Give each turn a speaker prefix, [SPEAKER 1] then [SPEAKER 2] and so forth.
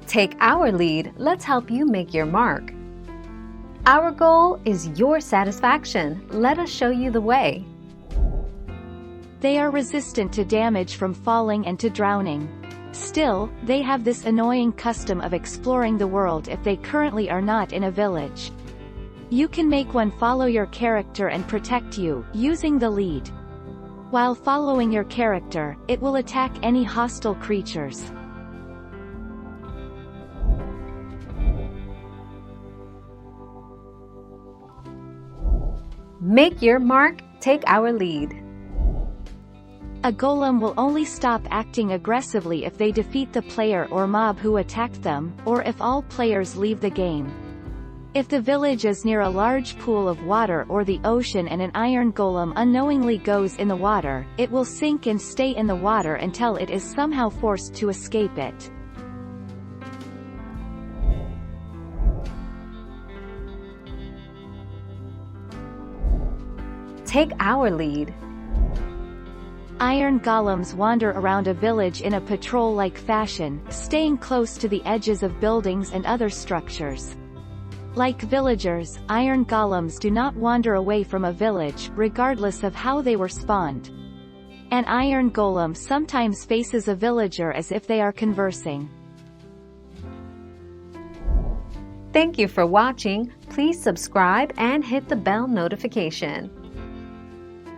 [SPEAKER 1] Take our lead, let's help you make your mark. Our goal is your satisfaction. Let us show you the way.
[SPEAKER 2] They are resistant to damage from falling and to drowning. Still, they have this annoying custom of exploring the world if they currently are not in a village. You can make one follow your character and protect you, using the lead. While following your character, it will attack any hostile creatures.
[SPEAKER 1] Make your mark, take our lead.
[SPEAKER 2] A golem will only stop acting aggressively if they defeat the player or mob who attacked them, or if all players leave the game. If the village is near a large pool of water or the ocean and an iron golem unknowingly goes in the water, it will sink and stay in the water until it is somehow forced to escape it.
[SPEAKER 1] Take our lead.
[SPEAKER 2] Iron golems wander around a village in a patrol-like fashion, staying close to the edges of buildings and other structures. Like villagers, iron golems do not wander away from a village, regardless of how they were spawned. An iron golem sometimes faces a villager as if they are conversing.
[SPEAKER 1] Thank you for watching. Please subscribe and hit the bell notification.